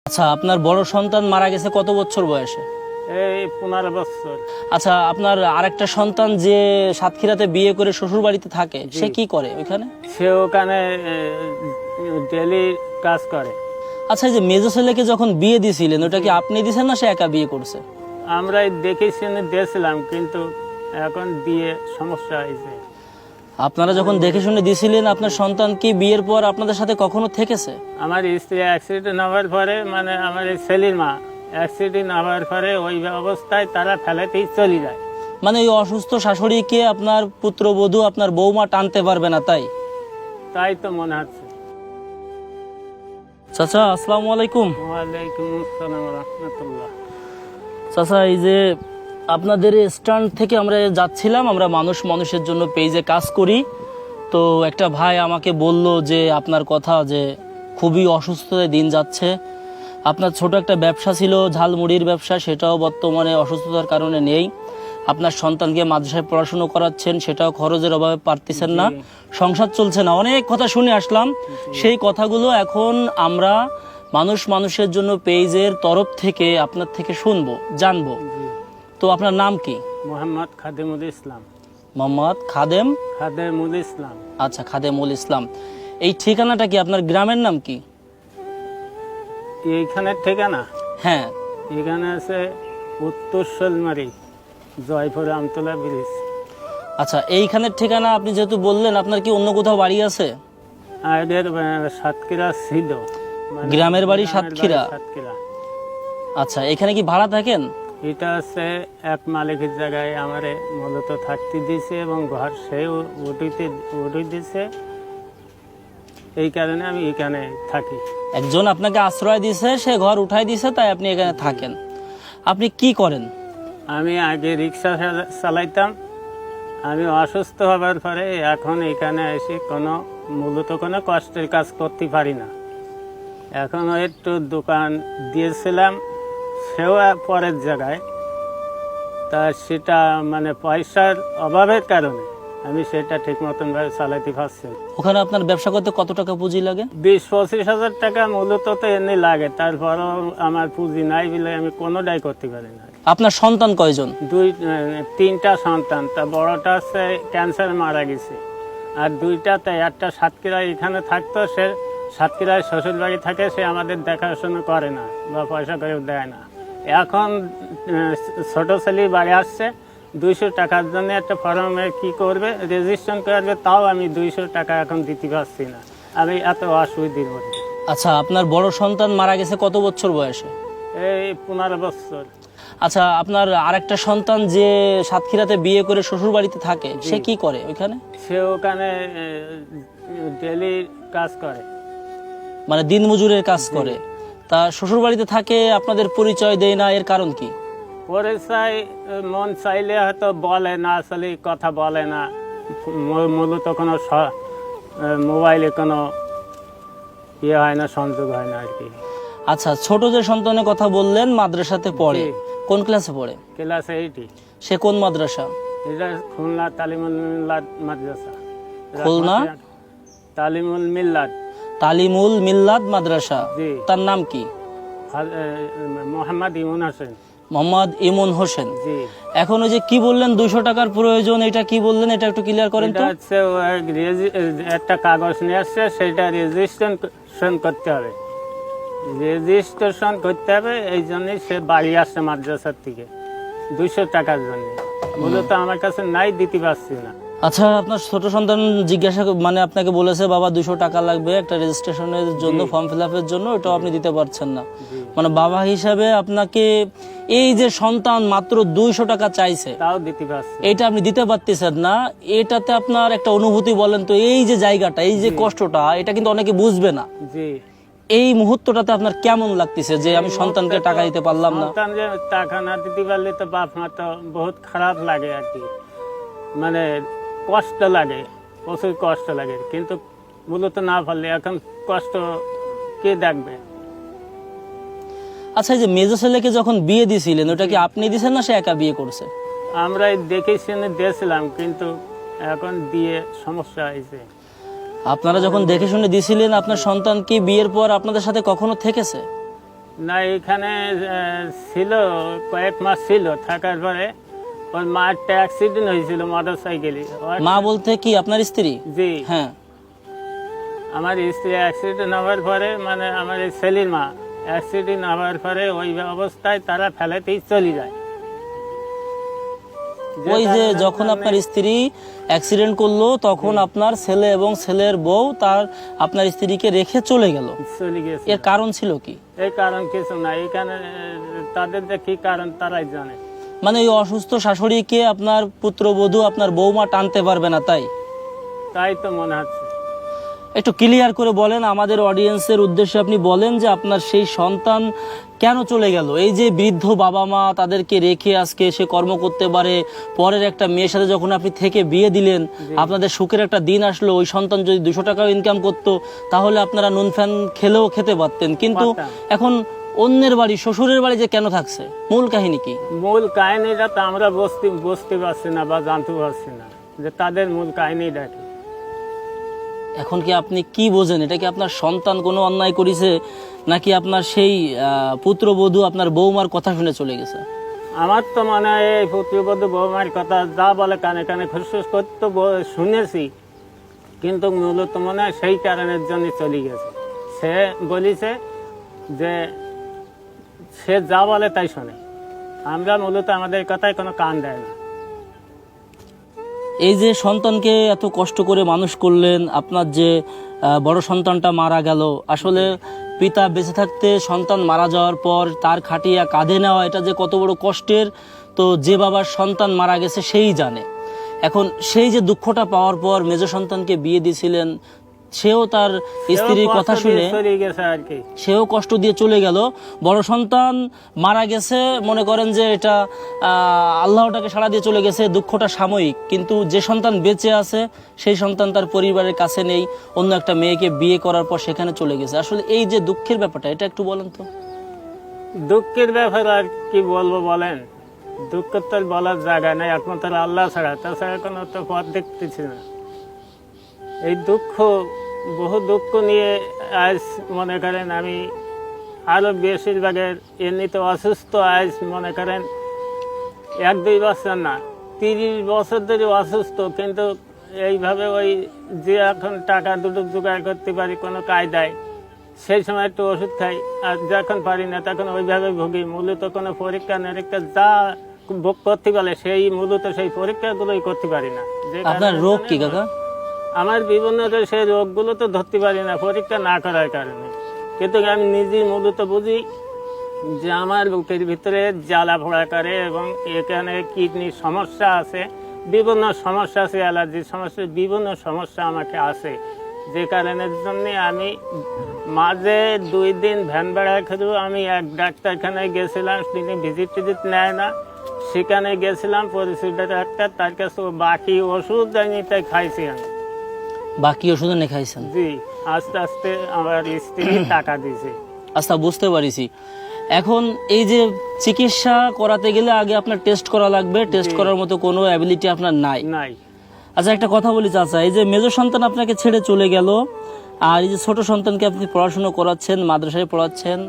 আচ্ছা, আপনার বড় সন্তান মারা গেছে কত বছর বয়সে? এই 15 বছর। আচ্ছা, আপনার আরেকটা সন্তান যে সাতক্ষীরাতে বিয়ে করে শ্বশুর বাড়িতে থাকে, জি। সে কি করে ওইখানে? সে ওখানে ডেলি কাজ করে। আচ্ছা, এই যে মেজো ছেলেকে যখন বিয়ে দিয়েছিলেন, ওটা কি আপনি দিয়েছেন না সে একা বিয়ে করছে? আমরাই দেখে শুনে দিয়েছিলাম, কিন্তু এখন দিয়ে সমস্যা হয়েছে। আপনারা যখন দেখে শুনে দিয়েছিলেন, আপনার সন্তান কি বিয়ের পর আপনাদের সাথে কখনো থেকেছে? আমার স্ত্রী অ্যাক্সিডেন্ট হওয়ার পরে, মানে আমার এই ছেলের মা অ্যাক্সিডেন্ট হওয়ার পরে ওই অবস্থায় তারা ফেলাতেই চলে যায়। মানে ওই অসুস্থ শাশুড়িকে আপনার পুত্রবধূ, আপনার বৌমা টানতে পারবে না, তাই? তাই তো মনে হচ্ছে। চাচা, আসসালামু আলাইকুম। ওয়ালাইকুম আসসালাম রহমতুল্লাহ। চাচা, এই যে আপনাদের স্ট্যান্ড থেকে আমরা যাচ্ছিলাম, আমরা মানুষের জন্য পেজে কাজ করি, তো একটা ভাই আমাকে বলল যে আপনার কথা, যে খুবই অসুস্থতায় দিন যাচ্ছে। আপনার ছোট একটা ব্যবসা ছিল, ঝালমুড়ির ব্যবসা, সেটাও বর্তমানে অসুস্থতার কারণে নেই। আপনার সন্তানকে মাদ্রাসায় পড়াশুনো করাচ্ছেন, সেটাও খরচের অভাবে পারতেছেন না, সংসার চলছে না। অনেক কথা শুনে আসলাম, সেই কথাগুলো এখন আমরা মানুষের জন্য পেজের তরফ থেকে আপনার থেকে শুনবো, জানবো। তো আপনার নাম কি? মোহাম্মদ খাদেমুল ইসলাম। মোহাম্মদ খাদেমুল ইসলাম। আচ্ছা, খাদেমুল ইসলাম। এই ঠিকানাটা কি? আপনার গ্রামের নাম কি? এইখানে ঠিকানা, হ্যাঁ। এখানে আছে উত্তর শোলমারি, জয়পুর আমতলা ব্রিজ। আচ্ছা, এইখানের ঠিকানা আপনি যেহেতু বললেন, আপনার কি অন্য কোথাও বাড়ি আছে? আগের সাতক্ষীরা ছিল, মানে গ্রামের বাড়ি গ্রামের সাতক্ষীরা? সাতক্ষীরা। আচ্ছা, এখানে কি ভাড়া থাকেন? এটা আছে এক মালিকের জায়গায় আমারে মূলত থাকতে দিয়েছে, এবং ঘর সেও উঠে দিছে। এই কারণে আমি এখানে থাকি। একজন আপনাকে আশ্রয় দিয়েছে, সে ঘর উঠাই দিয়েছে, তাই আপনি এখানে থাকেন। আপনি কি করেন? আমি আগে রিক্সা চালাইতাম। আমি অসুস্থ হবার পরে এখন এখানে এসে মূলত কোনো কষ্টের কাজ করতে পারি না। এখন একটু দোকান দিয়েছিলাম, সেও পরের জায়গায়, তা সেটা মানে পয়সার অভাবের কারণে আমি সেটা ঠিক মতন ভাবে চালাইতে পারছি না। ওখানে আপনার ব্যবসা করতে কত টাকা পুঁজি লাগে? 20-25 হাজার টাকা মূলত তো এমনি লাগে, তারপরও আমার পুঁজি নাই বলে আমি কোনোটাই করতে পারি না। আপনার সন্তান কয়জন? তিনটা সন্তান, তা বড়টা হচ্ছে ক্যান্সার মারা গেছে, আর দুইটাতে একটা সাতক্ষীরায় এখানে থাকতো, সে সাতক্ষীরায় শ্বশুর বাড়ি থাকে, সে আমাদের দেখাশোনা করে না বা পয়সা করেও দেয় না। এখন ছোট ছেলে বাড়ি আসছে, 200 টাকার জন্য একটা ফর্মে কি করবে, রেজিস্ট্রেশন করবে, তাও আমি 200 টাকা এখন দিতে পারছি না। আমি এত অসুবিধার মধ্যে। আচ্ছা, আপনার বড় সন্তান মারা গেছে কত বছর বয়সে? এই 15 বছর। আচ্ছা, আপনার আরেকটা সন্তান যে সাতক্ষীরাতে বিয়ে করে শ্বশুর বাড়িতে থাকে, সে কি করে ওইখানে? সে ওখানে ডেলি কাজ করে, মানে দিনমজুরের কাজ করে। তা শ্বশুর বাড়িতে থাকে, আপনাদের পরিচয় দেয় না, এর কারণ কি? পরিচয় মন চাইলে হয়তো বলে না, আসলে কথা বলে না, মূলত কোনো মোবাইলে কোনো ইয়ে হয় না, সংযোগ হয় না আর কি। আচ্ছা, ছোট যে সন্তানের কথা বললেন, মাদ্রাসাতে পড়ে, কোন ক্লাসে পড়ে? ক্লাস 8। সে কোন মাদ্রাসা? এটা খুলনা তালিমুল মিল্লাত মাদ্রাসা। খুলনা তালিমুল মিল্লাত। তালিমুল মিল্লাত মাদ্রাসা। জি। তার নাম কি? মোহাম্মদ ইমন হোসেন। মোহাম্মদ ইমন হোসেন। জি। এখন ওই যে কি বললেন 200 টাকার প্রয়োজন, এটা কি বললেন, এটা একটু ক্লিয়ার করেন তো। এটা হচ্ছে একটা কাগজ নিয়ে আসছে, সেটা রেজিস্ট্রেশন করতে হবে। রেজিস্ট্রেশন করতে হবে, এই জন্যই সে বাড়ি আসছে মাদ্রাসার থেকে 200 টাকার জন্য। মূলত আমার কাছে নাই, দিতে পারছি না। আচ্ছা, আপনার ছোট সন্তান জিজ্ঞাসা মানে আপনাকে বলেছে বাবা 200 টাকা লাগবে একটা রেজিস্ট্রেশনের জন্য, ফর্ম ফিল আপের জন্য, এটাও আপনি দিতে পারছেন না। মানে বাবা হিসাবে আপনাকে এই যে সন্তান মাত্র 200 টাকা চাইছে, তাও দিতে পারছি, এটা আপনি দিতে পারতেছেন না, এটাতে আপনার একটা অনুভূতি বলেন তো। এই যে জায়গাটা, এই যে কষ্টটা, এটা কিন্তু অনেকে বুঝবে না। জি। এই মুহূর্তটাতে আপনার কেমন লাগতেছে যে আমি সন্তানকে টাকা দিতে পারলাম না? সন্তান যে টাকা না দিতে পারলে তো বাপ মা তো বহুত খারাপ লাগে আর কি, মানে কষ্ট লাগে, প্রচুর কষ্ট লাগে, কিন্তু মূলত না পারলে এখন কষ্ট কে দেখবে। আচ্ছা, এই যে মেজো ছেলেকে যখন বিয়ে দিয়েছিলেন, ওটা কি আপনি দিয়েছেন না সে একা বিয়ে করছে? আমরাই দেখে শুনে দিয়েছিলাম, কিন্তু এখন দিয়ে সমস্যা হয়েছে। আপনারা যখন দেখে শুনে দিয়েছিলেন, আপনার সন্তান কি বিয়ের পর আপনাদের সাথে কখনো থেকেছে? না এখানে ছিল, কয়েক মাস ছিল, থাকার পরে ওর মার একটা অ্যাক্সিডেন্ট হয়েছিল মোটর সাইকেলে। মা বলতে কি আপনার স্ত্রী? জি, হ্যাঁ। আমার স্ত্রী অ্যাক্সিডেন্ট হওয়ার পরে, মানে আমার এই ছেলের মা অ্যাক্সিডেন্ট হওয়ার পরে ওই অবস্থায় তারা ফেলাতেই চলে যায়। ওই যে যখন আপনার স্ত্রী অ্যাক্সিডেন্ট করলো তখন আপনার ছেলে এবং ছেলের বউ আপনার স্ত্রীকে রেখে চলে গেল, চলে গেছে। এর কারণ ছিল কি? এই কারণ কিছু না, এখানে তাদের যে কি কারণ তারাই জানে। মানে ওই অসুস্থ শাশুড়িকে আপনার পুত্রবধূ আপনার বৌমা টানতে পারবে না, তাই তাই তো মনে হচ্ছে। একটু ক্লিয়ার করে বলেন আমাদের অডিয়েন্সের উদ্দেশ্যে, আপনি বলেন যে আপনার সেই সন্তান কেন চলে গেল? এই যে বৃদ্ধ বাবা মা তাদেরকে রেখে আজকে সে কর্ম করতে পারে, পরের একটা মেয়ের সাথে যখন আপনি থেকে বিয়ে দিলেন, আপনাদের সুখের একটা দিন আসলো, ওই সন্তান যদি 200 টাকাও ইনকাম করতো তাহলে আপনারা নুন ফ্যান খেলেও খেতে পারতেন, কিন্তু এখন অন্যের বাড়ি, শ্বশুরের বাড়ি যে কেন থাকছে, মূল কাহিনী কি? মূল কাহিনীটা তো আমরা বুঝতে পারছি না বা জানতে পারছি না যে তাদের মূল কাহিনীটা কি। এখন কি আপনি কি বোঝেন, এটা কি আপনার সন্তান কোনো অন্যায় করেছে, নাকি আপনার সেই পুত্রবধূ আপনার বৌমার কথা শুনে চলে গেছে? আমার তো মনে হয় এই পুত্রবধূ বৌমার কথা যা বলে কানে কানে খুশফুস করতে শুনেছি, কিন্তু মূলত মনে হয় সেই কারণের জন্য চলে গেছে। সে বলিছে যে সে যা বলে তাই শোনে, আমরা মূলত আমাদের কথায় কোনো কান দেয় না। এই যে সন্তানকে এত কষ্ট করে মানুষ করলেন, আপনার যে বড় সন্তানটা মারা গেল, আসলে পিতা বেঁচে থাকতে সন্তান মারা যাওয়ার পর তার খাটিয়া কাঁধে নেওয়া, এটা যে কত বড় কষ্টের, তো যে বাবার সন্তান মারা গেছে সেই জানে। এখন সেই যে দুঃখটা পাওয়ার পর মেজ সন্তানকে বিয়ে দিয়েছিলেন, সেও তার স্ত্রীর কথা শুনে সেও কষ্ট দিয়ে চলে গেল। বড় সন্তান মারা গেছে, মনে করেন যে এটা আল্লাহটাকে সাড়া দিয়ে চলে গেছে, দুঃখটা সাময়িক, কিন্তু যে সন্তান বেঁচে আছে সেই সন্তান তার পরিবারের কাছে নেই, অন্য একটা মেয়েকে বিয়ে করার পর সেখানে চলে গেছে। আসলে এই যে দুঃখের ব্যাপারটা, এটা একটু বলেন তো। দুঃখের ব্যাপার আর কি বলবো বলেন, দুঃখ তো বলার জায়গা নেই, একমাত্র আল্লাহ ছাড়া, তাছাড়া কোনো তো পথ দেখতেছি না। এই দুঃখ, বহু দুঃখ নিয়ে আজ মনে করেন আমি আরো বেশিরভাগের এমনিতে অসুস্থ, আজ মনে করেন 1-2 বছর না 30 বছর ধরে অসুস্থ, কিন্তু এইভাবে ওই যে এখন টাকা দুটো জোগাড় করতে পারি কোনো কায়দায়, সেই সময় একটু ওষুধ খাই, আর যখন পারি না তখন ওইভাবে ভুগি। মূলত কোনো পরীক্ষা নিরীক্ষা যা ভোগ করতে পারে সেই মূলত সেই পরীক্ষাগুলোই করতে পারি না। আপনার রোগ কি কাকা? আমার বিভিন্ন সেই রোগগুলো তো ধরতে পারি না পরীক্ষা না করার কারণে, কিন্তু আমি নিজেই মূলত বুঝি যে আমার বুকের ভিতরে জ্বালা পোড়া করে এবং এখানে কিডনির সমস্যা আছে, বিভিন্ন সমস্যা আছে, অ্যালার্জির সমস্যা, বিভিন্ন সমস্যা আমাকে আছে, যে কারণের জন্যে আমি মাঝে 2 দিন ভ্যান ভাড়া খেলেও আমি এক ডাক্তারখানায় গেছিলাম, তিনি ভিজিট টিজিট নেয় না, সেখানে গেছিলাম পরিচিত ডাক্তার, তার কাছে বাকি ওষুধ জানি তাই খাইছি আমি। বাকি ওষুধ এনে খাইছেন? জি, আস্তে আস্তে আমার স্ত্রী টাকা দিয়েছে। আচ্ছা, বুঝতে পারিছি। এখন এই যে চিকিৎসা করাতে গেলে আগে আপনার টেস্ট করা লাগবে, টেস্ট করার মতো কোনো অ্যাবিলিটি আপনার নাই। আচ্ছা, একটা কথা বলি চাচা, এই যে মেজ সন্তান আপনাকে ছেড়ে চলে গেল, আর এই যে ছোট সন্তানকে আপনি পড়াশোনা করাচ্ছেন, মাদ্রাসায় পড়াচ্ছেন,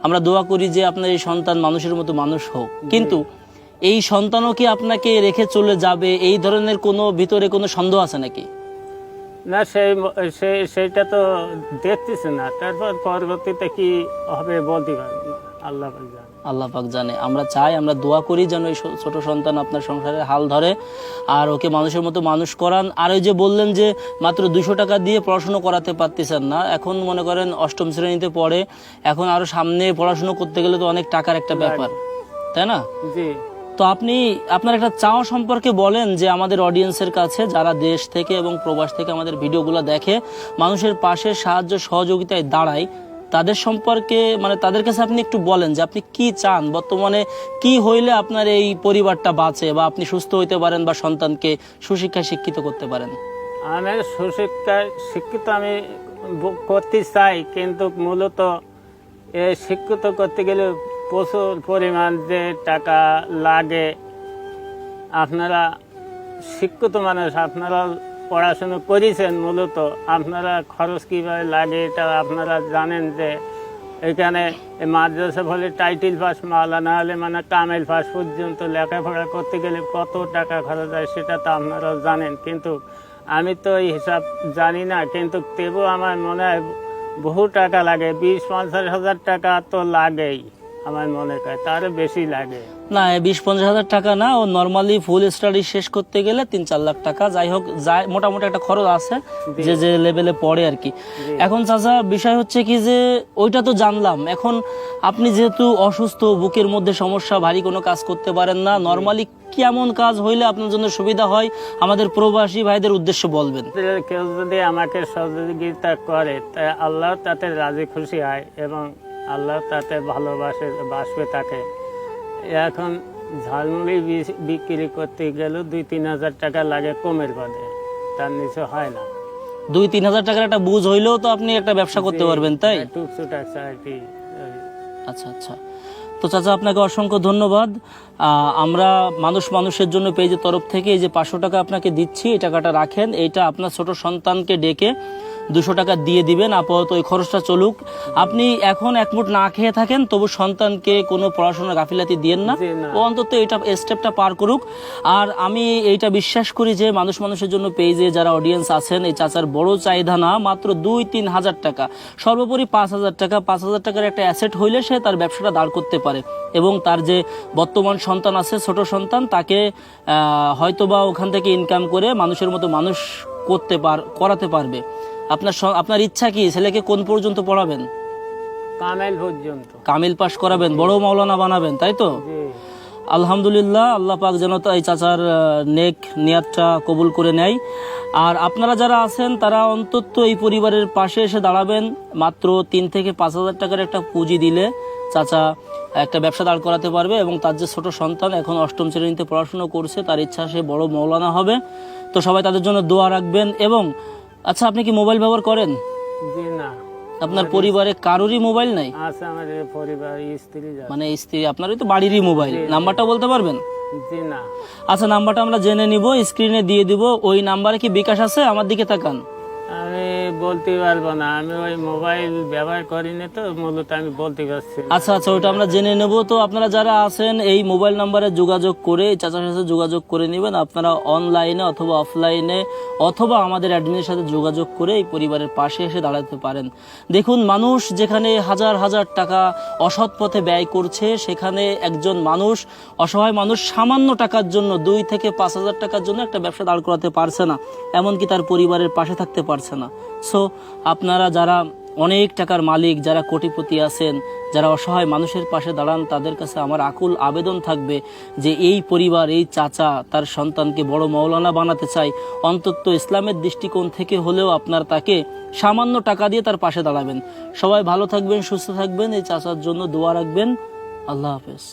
আমরা দোয়া করি যে আপনার এই সন্তান মানুষের মতো মানুষ হোক, কিন্তু এই সন্তানও কি আপনাকে রেখে চলে যাবে, এই ধরনের কোনো ভিতরে কোনো সন্দেহ আছে নাকি? না, সেইটা তো দেখতেছি না, তারপর পরবর্তীতে কি হবে বলতে পারি না, আল্লাহ পাক জানে। আল্লাহ পাক জানে। আমরা চাই, আমরা দোয়া করি যেন এই ছোট সন্তান আপনার সংসারে হাল ধরে আর ওকে মানুষের মতো মানুষ করান। আর ওই যে বললেন যে মাত্র 200 টাকা দিয়ে পড়াশুনো করাতে পারতেছেন না, এখন মনে করেন 8ম শ্রেণীতে পড়ে, এখন আরো সামনে পড়াশুনো করতে গেলে তো অনেক টাকার একটা ব্যাপার, তাই না? জি। তো আপনি আপনার একটা চাওয়া সম্পর্কে বলেন যে আমাদের অডিয়েন্সের কাছে, যারা দেশ থেকে এবং প্রবাস থেকে আমাদের ভিডিওগুলো দেখে, মানুষের পাশে সাহায্য সহযোগিতায় দাঁড়ায়, তাদের সম্পর্কে, মানে তাদের কাছে আপনি একটু বলেন যে আপনি কি চান, বর্তমানে কি হইলে আপনার এই পরিবারটা বাঁচে বা আপনি সুস্থ হইতে পারেন বা সন্তানকে সুশিক্ষায় শিক্ষিত করতে পারেন। আমি সুশিক্ষায় শিক্ষিত আমি করতে চাই, কিন্তু মূলত শিক্ষিত করতে গেলে প্রচুর পরিমাণ যে টাকা লাগে। আপনারা শিক্ষিত মানুষ, আপনারা পড়াশুনো করেছেন, মূলত আপনারা খরচ কীভাবে লাগে এটা আপনারা জানেন, যে এখানে মাদ্রাসা বলে টাইটেল পাস মাওলানা হলে মানে কামেল পাস পর্যন্ত লেখাপড়া করতে গেলে কত টাকা খরচ হয় সেটা তো আপনারাও জানেন, কিন্তু আমি তো এই হিসাব জানি না, কিন্তু তবু আমার মনে হয় বহু টাকা লাগে, 20-50 হাজার টাকা তো লাগেই আমার মনে হয়, তারও বেশি লাগে। না, 20-50 হাজার টাকা না, ও নর্মালি ফুল স্টাডি শেষ করতে গেলে 3-4 লাখ টাকা, যাই হোক যাই মোটামুটি একটা খরচ আছে যে যে লেভেলে পড়ে আর কি। এখন চাচা বিষয় হচ্ছে কি যে ওইটা তো জানলাম, এখন আপনি যেহেতু অসুস্থ, বুকের মধ্যে সমস্যা, ভারী কোনো কাজ করতে পারেন না, নর্মালি কেমন কাজ হইলে আপনার জন্য সুবিধা হয় আমাদের প্রবাসী ভাইদের উদ্দেশ্যে বলবেন। কেউ যদি আমাকে সহযোগিতা করে তা আল্লাহ তাতে রাজি খুশি হয় এবং আল্লাহ তাতে বাসবে তাকে। এখন ঝালমুড়ি বিক্রি করতে গেলেও 2-3 হাজার টাকা লাগে কমের বাদে, তার নিচে হয় না। 2-3 হাজার টাকার একটা বুঝ হইলেও তো আপনি একটা ব্যবসা করতে পারবেন, তাই? টুকটুক আছে আর কি। আচ্ছা আচ্ছা, তো চাচা আপনাকে অসংখ্য ধন্যবাদ। আমরা মানুষের জন্য পেজের তরফ থেকে এই যে 500 টাকা আপনাকে দিচ্ছি, এই টাকাটা রাখেন, এইটা আপনার ছোট সন্তানকে ডেকে 200 টাকা দিয়ে দিবেন, আপাতত ওই খরচটা চলুক। আপনি এখন এক মুঠ না খেয়ে থাকেন, তবু সন্তানকে কোনো পড়াশোনার গাফিলাতি দিয়েন না, ও অন্তত এটা স্টেপটা পার করুক। আর আমি এইটা বিশ্বাস করি যে মানুষের জন্য পেজে যারা অডিয়েন্স আছেন, এই চাচার বড় চাহিদা না, মাত্র 2-3 হাজার টাকা, সর্বোপরি 5 হাজার টাকা, 5 হাজার টাকার একটা অ্যাসেট হইলে সে তার ব্যবসাটা দাঁড় করতে পারে এবং তার যে বর্তমান সন্তান আছে, ছোট সন্তান, তাকে হয়তোবা ওখান থেকে ইনকাম করে মানুষের মতো মানুষ করাতে পারবে। আপনার ইচ্ছা কি ছেলেকে কোন পর্যন্ত পড়াবেন? কামেল পর্যন্ত। কামিল পাস করাবেন, বড় মাওলানা বানাবেন, তাই তো? আলহামদুলিল্লাহ, আল্লাহ পাক যেন এই চাচার নেক নিয়াতটা কবুল করে নেয়। আর আপনারা যারা আছেন তারা অন্তত এই পরিবারের পাশে এসে দাঁড়াবেন। মাত্র 3 থেকে 5 হাজার টাকার একটা পুঁজি দিলে চাচা একটা ব্যবসা দাঁড় করাতে পারবে এবং তার যে ছোট সন্তান এখন 8ম শ্রেণীতে পড়াশোনা করছে, তার ইচ্ছা সে বড় মাওলানা হবে। তো সবাই তাদের জন্য দোয়া রাখবেন। এবং আচ্ছা, আপনি কি মোবাইল ব্যবহার করেন? জি না। আপনার পরিবারে কারোরই মোবাইল নাই? আছে, আমার পরিবার, স্ত্রী। মানে স্ত্রী, আপনারই তো বাড়িরই মোবাইল। নাম্বারটা বলতে পারবেন? জি না। আচ্ছা, নাম্বারটা আমরা জেনে নিব, স্ক্রিনে দিয়ে দিব। ওই নাম্বারে কি বিকাশ আছে? আমার দিকে তাকান। আমি বলতে পারবো না, আমি ওই মোবাইল ব্যবহার করি না, তো মূলত আমি বলতে পারছি। আচ্ছা আচ্ছা, ওইটা আমরা জেনে নেব। তো আপনারা যারা আছেন এই মোবাইল নাম্বারে যোগাযোগ করে চাচার সাথে যোগাযোগ করে নেবেন। আপনারা অনলাইনে অথবা অফলাইনে অথবা আমাদের অ্যাডমিনের সাথে যোগাযোগ করে এই পরিবারের পাশে এসে দাঁড়াতে পারেন। দেখুন, মানুষ যেখানে হাজার হাজার টাকা অসৎ পথে ব্যয় করছে, সেখানে একজন অসহায় মানুষ সামান্য টাকার জন্য 2 থেকে 5 হাজার টাকার জন্য একটা ব্যবসা দাঁড় করাতে পারছে না, এমনকি তার পরিবারের পাশে থাকতে পারছে না। সো আপনারা যারা অনেক টাকার মালিক, যারা কোটিপতি আছেন, যারা অসহায় মানুষের পাশে দাঁড়ান, তাদের কাছে আমার আকুল আবেদন থাকবে যে এই পরিবার, এই চাচা তার সন্তানকে বড় মাওলানা বানাতে চায়, অন্তত ইসলামের দৃষ্টিকোণ থেকে হলেও আপনার তাকে সামান্য টাকা দিয়ে তার পাশে দাঁড়াবেন। সবাই ভালো থাকবেন, সুস্থ থাকবেন, এই চাচার জন্য দোয়া রাখবেন। আল্লাহ হাফেজ।